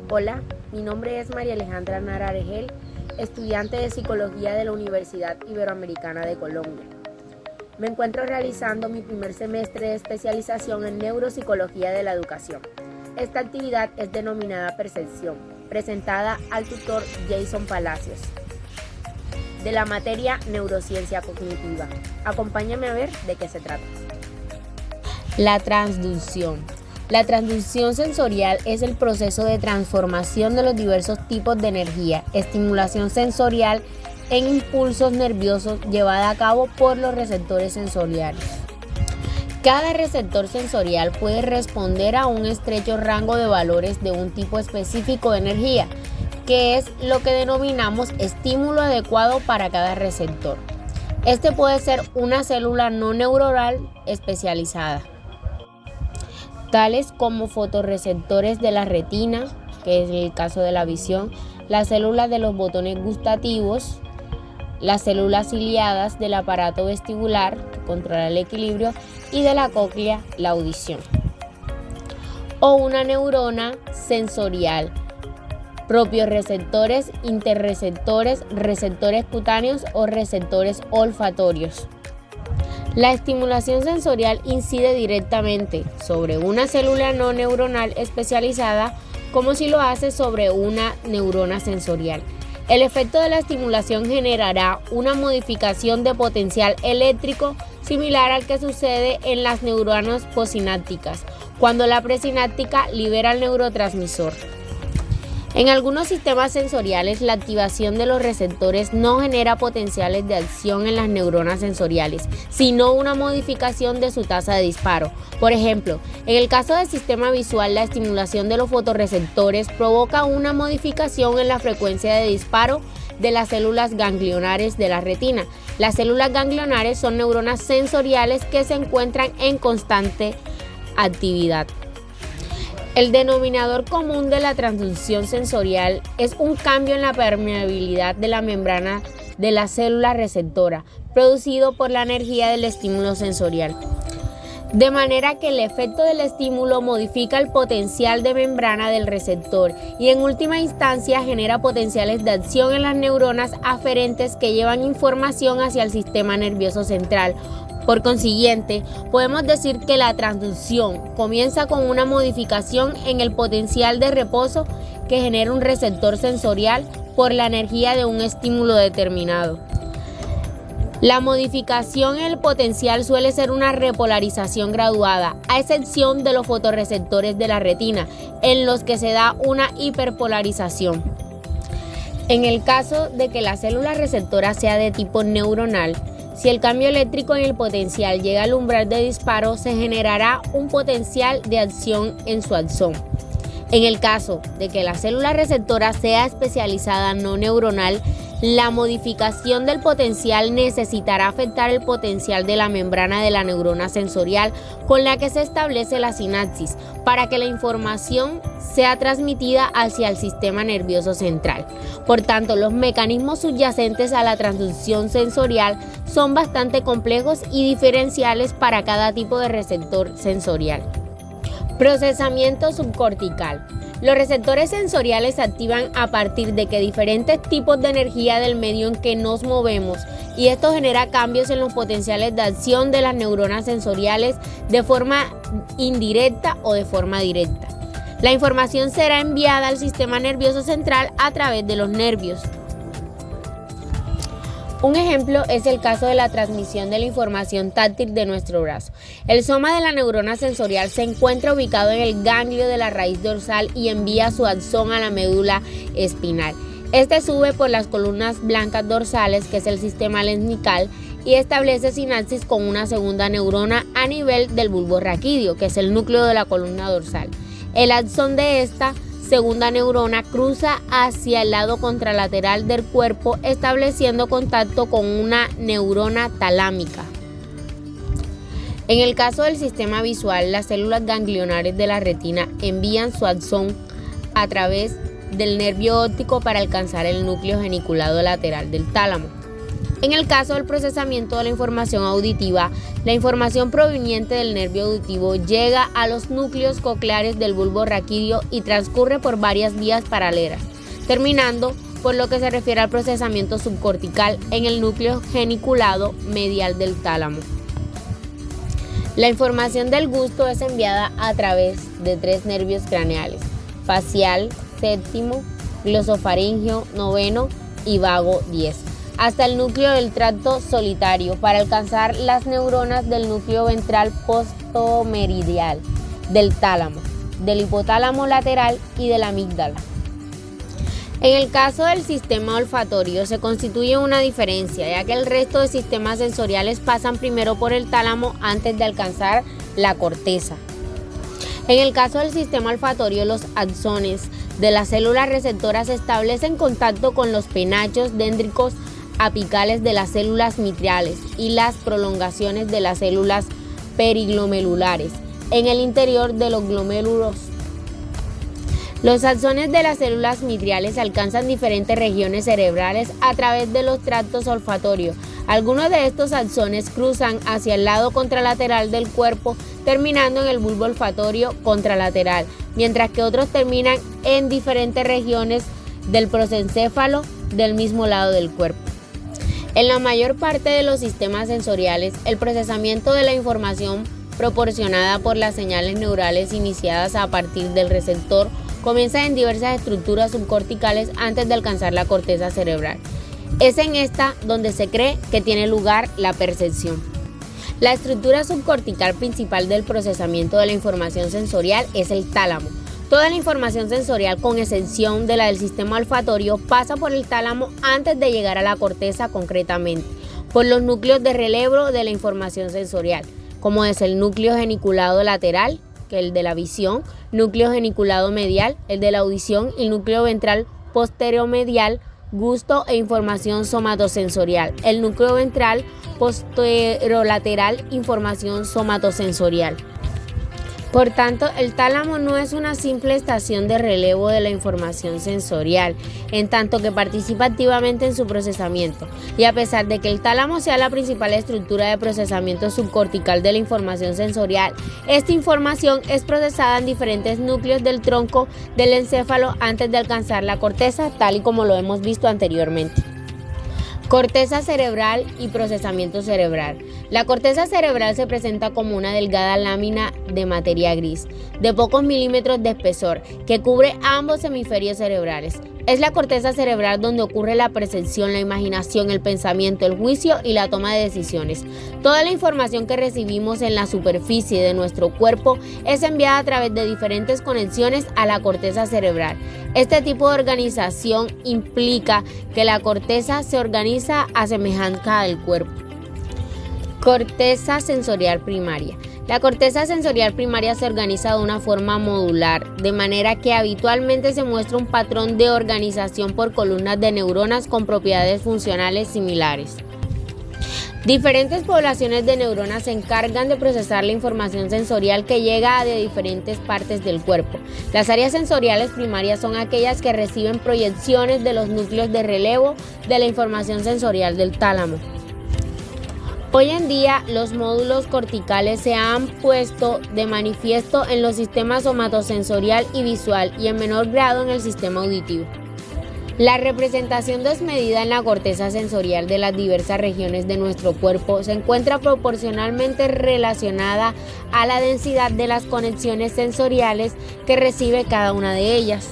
Hola, mi nombre es María Alejandra Nara Aregel, estudiante de Psicología de la Universidad Iberoamericana de Colombia. Me encuentro realizando mi primer semestre de especialización en Neuropsicología de la Educación. Esta actividad es denominada Percepción, presentada al tutor Jason Palacios, de la materia Neurociencia Cognitiva. Acompáñame a ver de qué se trata. La transducción. La transducción sensorial es el proceso de transformación de los diversos tipos de energía, estimulación sensorial en impulsos nerviosos llevada a cabo por los receptores sensoriales. Cada receptor sensorial puede responder a un estrecho rango de valores de un tipo específico de energía, que es lo que denominamos estímulo adecuado para cada receptor. Este puede ser una célula no neuronal especializada, tales como fotorreceptores de la retina, que es el caso de la visión, las células de los botones gustativos, las células ciliadas del aparato vestibular, que controla el equilibrio, y de la cóclea, la audición. O una neurona sensorial, propios receptores, interreceptores, receptores cutáneos o receptores olfatorios. La estimulación sensorial incide directamente sobre una célula no neuronal especializada, como si lo hace sobre una neurona sensorial. El efecto de la estimulación generará una modificación de potencial eléctrico similar al que sucede en las neuronas posinápticas, cuando la presináptica libera el neurotransmisor. En algunos sistemas sensoriales, la activación de los receptores no genera potenciales de acción en las neuronas sensoriales, sino una modificación de su tasa de disparo. Por ejemplo, en el caso del sistema visual, la estimulación de los fotorreceptores provoca una modificación en la frecuencia de disparo de las células ganglionares de la retina. Las células ganglionares son neuronas sensoriales que se encuentran en constante actividad. El denominador común de la transducción sensorial es un cambio en la permeabilidad de la membrana de la célula receptora, producido por la energía del estímulo sensorial. De manera que el efecto del estímulo modifica el potencial de membrana del receptor y en última instancia genera potenciales de acción en las neuronas aferentes que llevan información hacia el sistema nervioso central. Por consiguiente, podemos decir que la transducción comienza con una modificación en el potencial de reposo que genera un receptor sensorial por la energía de un estímulo determinado. La modificación en el potencial suele ser una repolarización graduada, a excepción de los fotorreceptores de la retina, en los que se da una hiperpolarización. En el caso de que la célula receptora sea de tipo neuronal, si el cambio eléctrico en el potencial llega al umbral de disparo, se generará un potencial de acción en su axón. En el caso de que la célula receptora sea especializada no neuronal, la modificación del potencial necesitará afectar el potencial de la membrana de la neurona sensorial con la que se establece la sinapsis para que la información sea transmitida hacia el sistema nervioso central. Por tanto, los mecanismos subyacentes a la transducción sensorial son bastante complejos y diferenciales para cada tipo de receptor sensorial. Procesamiento subcortical. Los receptores sensoriales se activan a partir de que diferentes tipos de energía del medio en que nos movemos, y esto genera cambios en los potenciales de acción de las neuronas sensoriales de forma indirecta o de forma directa. La información será enviada al sistema nervioso central a través de los nervios. Un ejemplo es el caso de la transmisión de la información táctil de nuestro brazo. El soma de la neurona sensorial se encuentra ubicado en el ganglio de la raíz dorsal y envía su axón a la médula espinal. Este sube por las columnas blancas dorsales, que es el sistema lenical, y establece sinapsis con una segunda neurona a nivel del bulbo raquídeo, que es el núcleo de la columna dorsal. El axón de esta segunda neurona cruza hacia el lado contralateral del cuerpo, estableciendo contacto con una neurona talámica. En el caso del sistema visual, las células ganglionares de la retina envían su axón a través del nervio óptico para alcanzar el núcleo geniculado lateral del tálamo. En el caso del procesamiento de la información auditiva, la información proveniente del nervio auditivo llega a los núcleos cocleares del bulbo raquídeo y transcurre por varias vías paralelas, terminando por lo que se refiere al procesamiento subcortical en el núcleo geniculado medial del tálamo. La información del gusto es enviada a través de 3 nervios craneales: facial, séptimo, glosofaríngeo, noveno y vago 10, hasta el núcleo del tracto solitario para alcanzar las neuronas del núcleo ventral postomeridial, del tálamo, del hipotálamo lateral y de la amígdala. En el caso del sistema olfatorio se constituye una diferencia, ya que el resto de sistemas sensoriales pasan primero por el tálamo antes de alcanzar la corteza. En el caso del sistema olfatorio, los axones de las células receptoras establecen contacto con los penachos dendricos apicales de las células mitriales y las prolongaciones de las células periglomerulares en el interior de los glomérulos. Los axones de las células mitriales alcanzan diferentes regiones cerebrales a través de los tractos olfatorios. Algunos de estos axones cruzan hacia el lado contralateral del cuerpo, terminando en el bulbo olfatorio contralateral, mientras que otros terminan en diferentes regiones del prosencéfalo del mismo lado del cuerpo. En la mayor parte de los sistemas sensoriales, el procesamiento de la información proporcionada por las señales neurales iniciadas a partir del receptor comienza en diversas estructuras subcorticales antes de alcanzar la corteza cerebral. Es en esta donde se cree que tiene lugar la percepción. La estructura subcortical principal del procesamiento de la información sensorial es el tálamo. Toda la información sensorial, con excepción de la del sistema olfatorio, pasa por el tálamo antes de llegar a la corteza, concretamente por los núcleos de relevo de la información sensorial, como es el núcleo geniculado lateral, que es el de la visión, núcleo geniculado medial, el de la audición, y núcleo ventral posteromedial, gusto e información somatosensorial, el núcleo ventral posterolateral, información somatosensorial. Por tanto, el tálamo no es una simple estación de relevo de la información sensorial, en tanto que participa activamente en su procesamiento. Y a pesar de que el tálamo sea la principal estructura de procesamiento subcortical de la información sensorial, esta información es procesada en diferentes núcleos del tronco del encéfalo antes de alcanzar la corteza, tal y como lo hemos visto anteriormente. Corteza cerebral y procesamiento cerebral. La corteza cerebral se presenta como una delgada lámina de materia gris, de pocos milímetros de espesor, que cubre ambos hemisferios cerebrales. Es la corteza cerebral donde ocurre la percepción, la imaginación, el pensamiento, el juicio y la toma de decisiones. Toda la información que recibimos en la superficie de nuestro cuerpo es enviada a través de diferentes conexiones a la corteza cerebral. Este tipo de organización implica que la corteza se organiza a semejanza del cuerpo. Corteza sensorial primaria. La corteza sensorial primaria se organiza de una forma modular, de manera que habitualmente se muestra un patrón de organización por columnas de neuronas con propiedades funcionales similares. Diferentes poblaciones de neuronas se encargan de procesar la información sensorial que llega de diferentes partes del cuerpo. Las áreas sensoriales primarias son aquellas que reciben proyecciones de los núcleos de relevo de la información sensorial del tálamo. Hoy en día, los módulos corticales se han puesto de manifiesto en los sistemas somatosensorial y visual, y en menor grado en el sistema auditivo. La representación desmedida en la corteza sensorial de las diversas regiones de nuestro cuerpo se encuentra proporcionalmente relacionada a la densidad de las conexiones sensoriales que recibe cada una de ellas.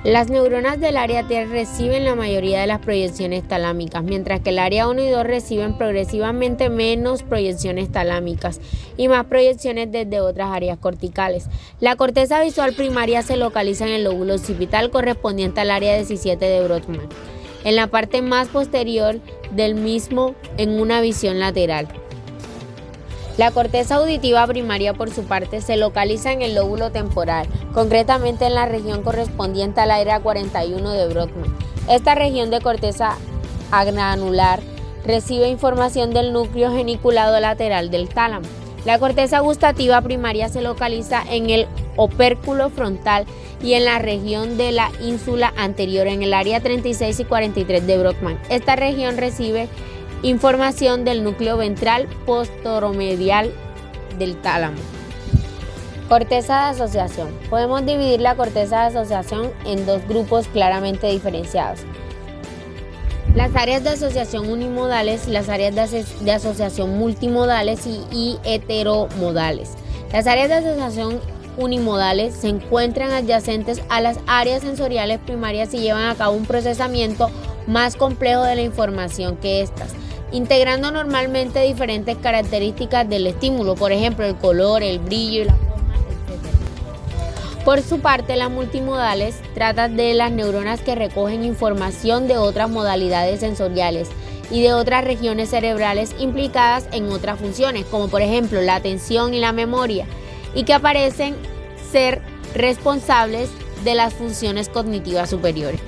Las neuronas del área T reciben la mayoría de las proyecciones talámicas, mientras que el área 1 y 2 reciben progresivamente menos proyecciones talámicas y más proyecciones desde otras áreas corticales. La corteza visual primaria se localiza en el lóbulo occipital correspondiente al área 17 de Brodmann, en la parte más posterior del mismo en una visión lateral. La corteza auditiva primaria, por su parte, se localiza en el lóbulo temporal, concretamente en la región correspondiente al área 41 de Brodmann, Esta región de corteza granular recibe información del núcleo geniculado lateral del tálamo. La corteza gustativa primaria se localiza en el opérculo frontal y en la región de la ínsula anterior, en el área 36 y 43 de Brockman. Esta región recibe información del núcleo ventral posteromedial del tálamo. Corteza de asociación. Podemos dividir la corteza de asociación en dos grupos claramente diferenciados: las áreas de asociación unimodales, las áreas de asociación multimodales y heteromodales. Las áreas de asociación unimodales se encuentran adyacentes a las áreas sensoriales primarias y llevan a cabo un procesamiento más complejo de la información que estas, integrando normalmente diferentes características del estímulo, por ejemplo, el color, el brillo y la forma, etc. Por su parte, las multimodales tratan de las neuronas que recogen información de otras modalidades sensoriales y de otras regiones cerebrales implicadas en otras funciones, como por ejemplo la atención y la memoria, y que parecen ser responsables de las funciones cognitivas superiores.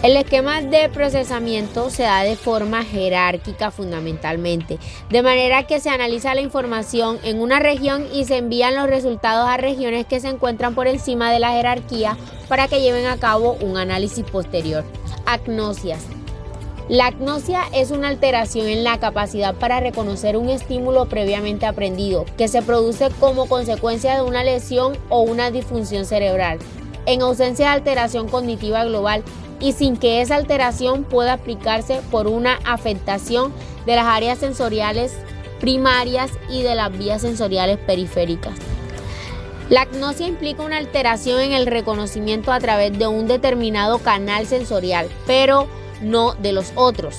El esquema de procesamiento se da de forma jerárquica fundamentalmente, de manera que se analiza la información en una región y se envían los resultados a regiones que se encuentran por encima de la jerarquía para que lleven a cabo un análisis posterior. Agnosias. La agnosia es una alteración en la capacidad para reconocer un estímulo previamente aprendido, que se produce como consecuencia de una lesión o una disfunción cerebral, en ausencia de alteración cognitiva global y sin que esa alteración pueda explicarse por una afectación de las áreas sensoriales primarias y de las vías sensoriales periféricas. La agnosia implica una alteración en el reconocimiento a través de un determinado canal sensorial, pero no de los otros.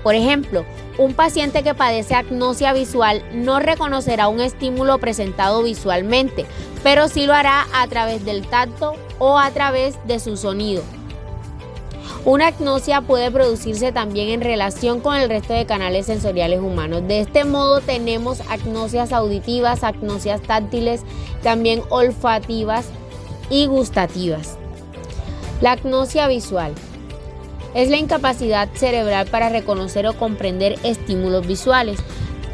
Por ejemplo, un paciente que padece agnosia visual no reconocerá un estímulo presentado visualmente, pero sí lo hará a través del tacto o a través de su sonido. Una agnosia puede producirse también en relación con el resto de canales sensoriales humanos. De este modo tenemos agnosias auditivas, agnosias táctiles, también olfativas y gustativas. La agnosia visual es la incapacidad cerebral para reconocer o comprender estímulos visuales.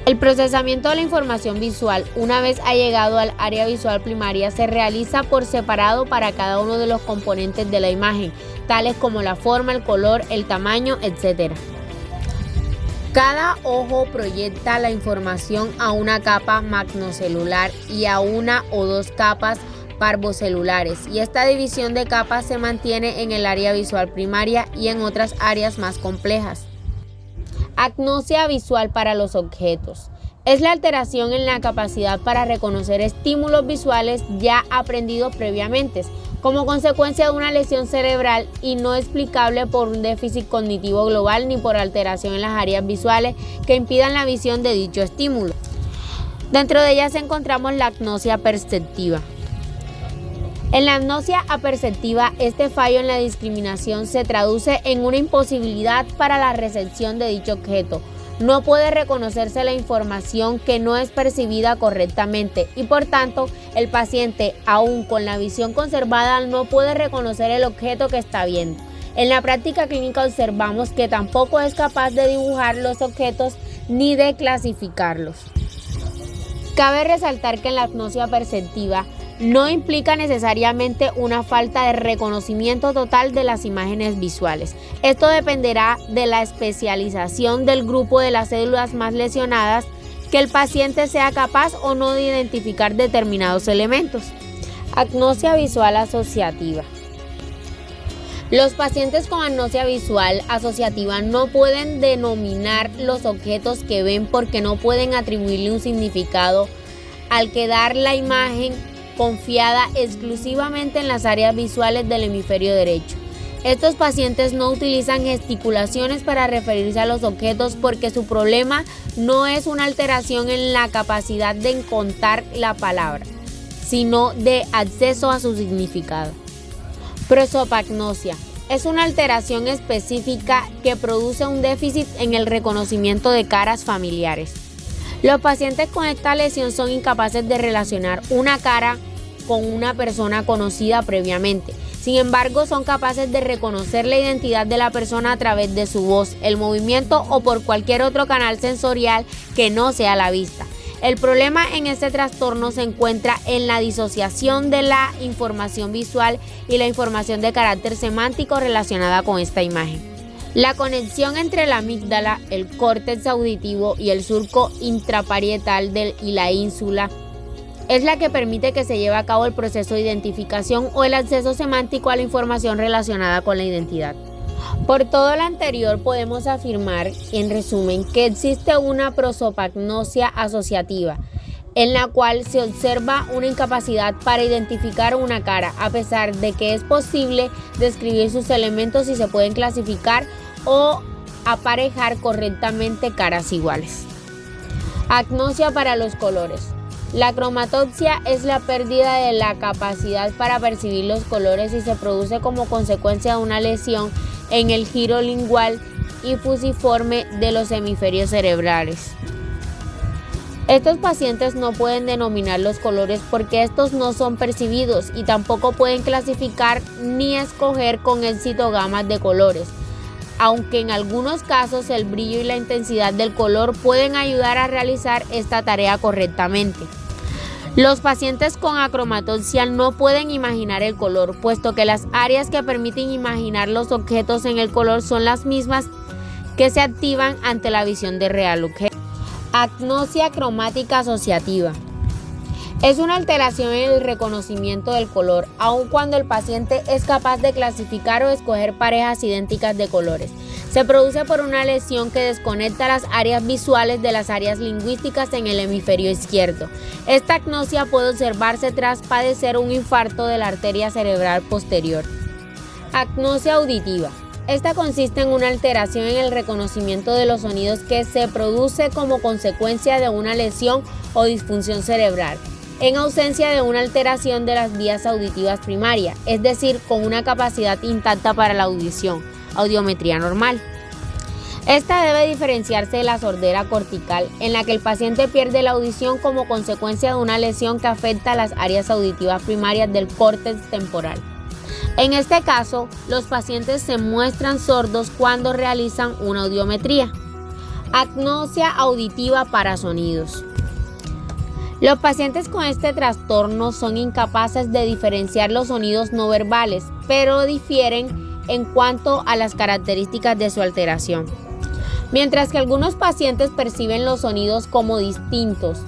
El procesamiento de la información visual, una vez ha llegado al área visual primaria, se realiza por separado para cada uno de los componentes de la imagen, tales como la forma, el color, el tamaño, etc. Cada ojo proyecta la información a una capa magnocelular y a una o dos capas parvocelulares, y esta división de capas se mantiene en el área visual primaria y en otras áreas más complejas. Agnosia visual para los objetos. Es la alteración en la capacidad para reconocer estímulos visuales ya aprendidos previamente, como consecuencia de una lesión cerebral y no explicable por un déficit cognitivo global ni por alteración en las áreas visuales que impidan la visión de dicho estímulo. Dentro de ellas encontramos la agnosia perceptiva. En la agnosia aperceptiva, este fallo en la discriminación se traduce en una imposibilidad para la recepción de dicho objeto. No puede reconocerse la información que no es percibida correctamente y por tanto el paciente, aún con la visión conservada, no puede reconocer el objeto que está viendo. En la práctica clínica observamos que tampoco es capaz de dibujar los objetos ni de clasificarlos. Cabe resaltar que en la agnosia perceptiva no implica necesariamente una falta de reconocimiento total de las imágenes visuales. Esto dependerá de la especialización del grupo de las células más lesionadas, que el paciente sea capaz o no de identificar determinados elementos. Agnosia visual asociativa. Los pacientes con agnosia visual asociativa no pueden denominar los objetos que ven porque no pueden atribuirle un significado al quedar la imagen confiada exclusivamente en las áreas visuales del hemisferio derecho. Estos pacientes no utilizan gesticulaciones para referirse a los objetos porque su problema no es una alteración en la capacidad de encontrar la palabra, sino de acceso a su significado. Prosopagnosia es una alteración específica que produce un déficit en el reconocimiento de caras familiares. Los pacientes con esta lesión son incapaces de relacionar una cara con una persona conocida previamente. Sin embargo, son capaces de reconocer la identidad de la persona a través de su voz, el movimiento o por cualquier otro canal sensorial que no sea la vista. El problema en este trastorno se encuentra en la disociación de la información visual y la información de carácter semántico relacionada con esta imagen. La conexión entre la amígdala, el córtex auditivo y el surco intraparietal y la ínsula es la que permite que se lleve a cabo el proceso de identificación o el acceso semántico a la información relacionada con la identidad. Por todo lo anterior, podemos afirmar, en resumen, que existe una prosopagnosia asociativa, en la cual se observa una incapacidad para identificar una cara, a pesar de que es posible describir sus elementos y se pueden clasificar o aparejar correctamente caras iguales. Agnosia para los colores. La cromatopsia es la pérdida de la capacidad para percibir los colores y se produce como consecuencia de una lesión en el giro lingual y fusiforme de los hemisferios cerebrales. Estos pacientes no pueden denominar los colores porque estos no son percibidos y tampoco pueden clasificar ni escoger con éxito gamas de colores, aunque en algunos casos el brillo y la intensidad del color pueden ayudar a realizar esta tarea correctamente. Los pacientes con acromatopsia no pueden imaginar el color, puesto que las áreas que permiten imaginar los objetos en el color son las mismas que se activan ante la visión de real objeto. Agnosia cromática asociativa. Es una alteración en el reconocimiento del color, aun cuando el paciente es capaz de clasificar o escoger parejas idénticas de colores. Se produce por una lesión que desconecta las áreas visuales de las áreas lingüísticas en el hemisferio izquierdo. Esta agnosia puede observarse tras padecer un infarto de la arteria cerebral posterior. Agnosia auditiva. Esta consiste en una alteración en el reconocimiento de los sonidos que se produce como consecuencia de una lesión o disfunción cerebral, en ausencia de una alteración de las vías auditivas primarias, es decir, con una capacidad intacta para la audición, audiometría normal. Esta debe diferenciarse de la sordera cortical, en la que el paciente pierde la audición como consecuencia de una lesión que afecta a las áreas auditivas primarias del córtex temporal. En este caso, los pacientes se muestran sordos cuando realizan una audiometría. Agnosia auditiva para sonidos. Los pacientes con este trastorno son incapaces de diferenciar los sonidos no verbales, pero difieren en cuanto a las características de su alteración. Mientras que algunos pacientes perciben los sonidos como distintos,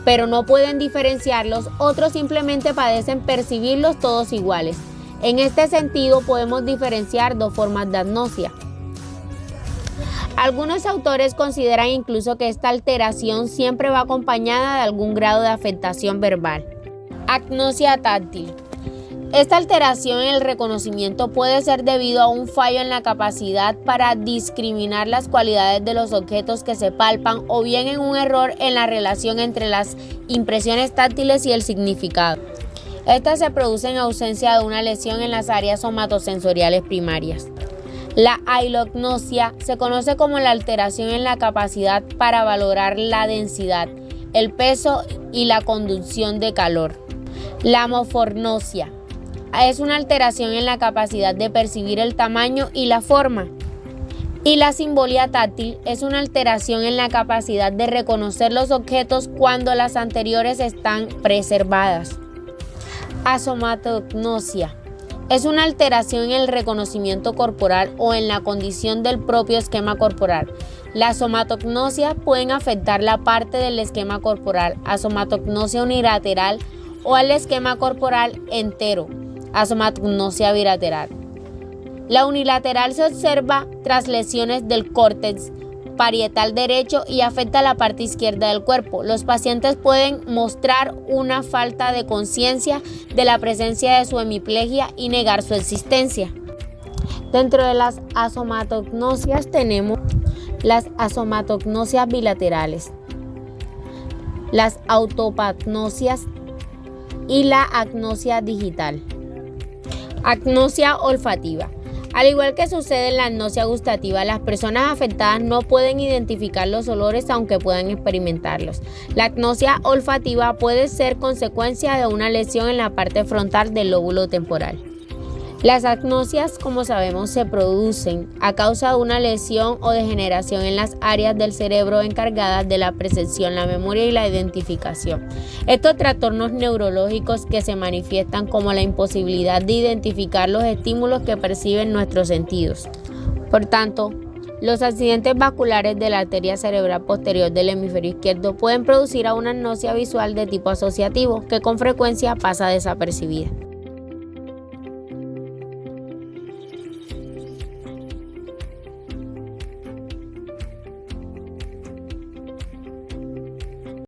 pero no pueden diferenciarlos, otros simplemente padecen percibirlos todos iguales. En este sentido, podemos diferenciar dos formas de agnosia. Algunos autores consideran incluso que esta alteración siempre va acompañada de algún grado de afectación verbal. Agnosia táctil. Esta alteración en el reconocimiento puede ser debido a un fallo en la capacidad para discriminar las cualidades de los objetos que se palpan o bien en un error en la relación entre las impresiones táctiles y el significado. Esta se produce en ausencia de una lesión en las áreas somatosensoriales primarias. La ailognosia se conoce como la alteración en la capacidad para valorar la densidad, el peso y la conducción de calor. La moforgnosia es una alteración en la capacidad de percibir el tamaño y la forma. Y la simbolía táctil es una alteración en la capacidad de reconocer los objetos cuando las anteriores están preservadas. Asomatognosia es una alteración en el reconocimiento corporal o en la condición del propio esquema corporal. Las somatognosia pueden afectar la parte del esquema corporal, asomatognosia unilateral, o el esquema corporal entero, asomatognosia bilateral. La unilateral se observa tras lesiones del córtex parietal derecho y afecta la parte izquierda del cuerpo. Los pacientes pueden mostrar una falta de conciencia de la presencia de su hemiplegia y negar su existencia. Dentro de las asomatognosias tenemos las asomatognosias bilaterales, las autopagnosias y la agnosia digital. Agnosia olfativa. Al igual que sucede en la agnosia gustativa, las personas afectadas no pueden identificar los olores aunque puedan experimentarlos. La agnosia olfativa puede ser consecuencia de una lesión en la parte frontal del lóbulo temporal. Las agnosias, como sabemos, se producen a causa de una lesión o degeneración en las áreas del cerebro encargadas de la percepción, la memoria y la identificación. Estos trastornos neurológicos que se manifiestan como la imposibilidad de identificar los estímulos que perciben nuestros sentidos. Por tanto, los accidentes vasculares de la arteria cerebral posterior del hemisferio izquierdo pueden producir a una agnosia visual de tipo asociativo que con frecuencia pasa desapercibida.